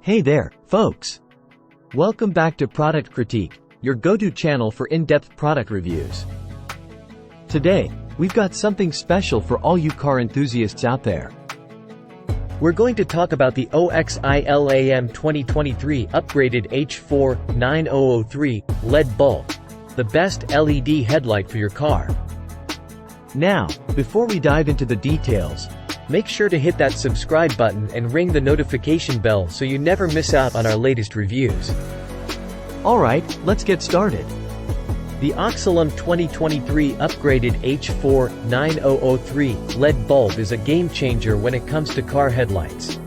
Hey there, folks! Welcome back to Product Critique, your go-to channel for in-depth product reviews. Today, we've got something special for all you car enthusiasts out there. We're going to talk about the OXILAM 2023 upgraded H49003 LED bulb, the best LED headlight for your car. Now, before we dive into the details, make sure to hit that subscribe button and ring the notification bell so you never miss out on our latest reviews. Alright, let's get started. The OXILAM 2023 upgraded H49003 LED bulb is a game-changer when it comes to car headlights.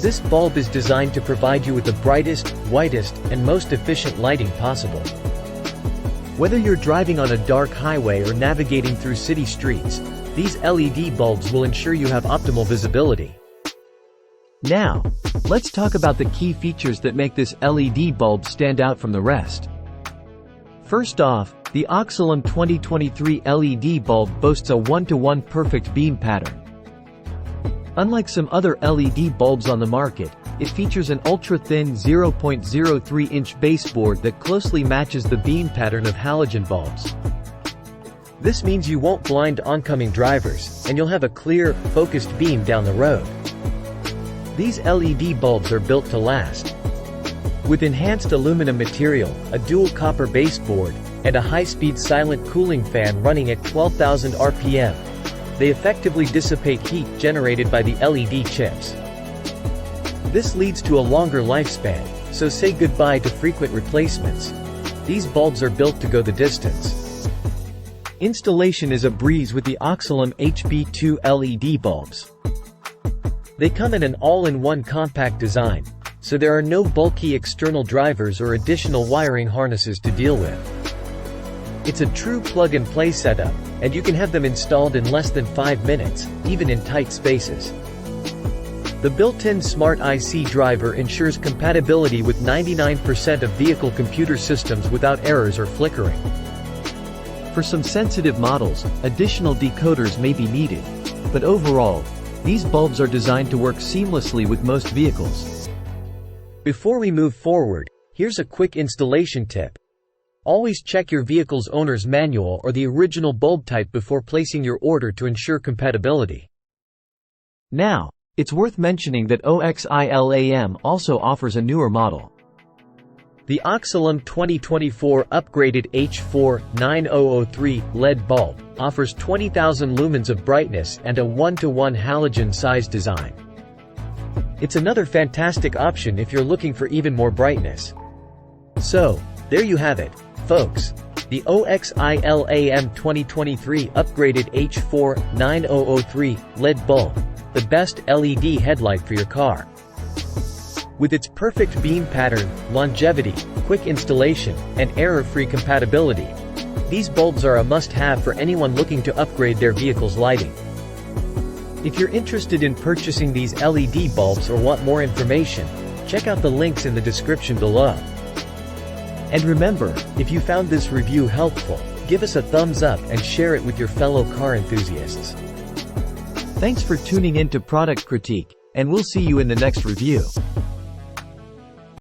This bulb is designed to provide you with the brightest, whitest, and most efficient lighting possible. Whether you're driving on a dark highway or navigating through city streets, these LED bulbs will ensure you have optimal visibility. Now, let's talk about the key features that make this LED bulb stand out from the rest. First off, the OXILAM 2023 LED bulb boasts a 1-to-1 perfect beam pattern. Unlike some other LED bulbs on the market, it features an ultra-thin 0.03-inch baseboard that closely matches the beam pattern of halogen bulbs. This means you won't blind oncoming drivers, and you'll have a clear, focused beam down the road. These LED bulbs are built to last. With enhanced aluminum material, a dual copper baseboard, and a high-speed silent cooling fan running at 12,000 RPM, they effectively dissipate heat generated by the LED chips. This leads to a longer lifespan, so say goodbye to frequent replacements. These bulbs are built to go the distance. Installation is a breeze with the OXILAM HB2 LED bulbs. They come in an all-in-one compact design, so there are no bulky external drivers or additional wiring harnesses to deal with. It's a true plug-and-play setup, and you can have them installed in less than 5 minutes, even in tight spaces. The built-in Smart IC driver ensures compatibility with 99% of vehicle computer systems without errors or flickering. For some sensitive models, additional decoders may be needed, but overall, these bulbs are designed to work seamlessly with most vehicles. Before we move forward, here's a quick installation tip. Always check your vehicle's owner's manual or the original bulb type before placing your order to ensure compatibility. Now, it's worth mentioning that OXILAM also offers a newer model. The OXILAM 2024 upgraded H49003 LED bulb offers 20,000 lumens of brightness and a 1-to-1 halogen size design. It's another fantastic option if you're looking for even more brightness. So, there you have it, folks. The OXILAM 2023 upgraded H49003 LED bulb, the best LED headlight for your car. With its perfect beam pattern, longevity, quick installation, and error-free compatibility, these bulbs are a must-have for anyone looking to upgrade their vehicle's lighting. If you're interested in purchasing these LED bulbs or want more information, check out the links in the description below. And remember, if you found this review helpful, give us a thumbs up and share it with your fellow car enthusiasts. Thanks for tuning in to Product Critique, and we'll see you in the next review.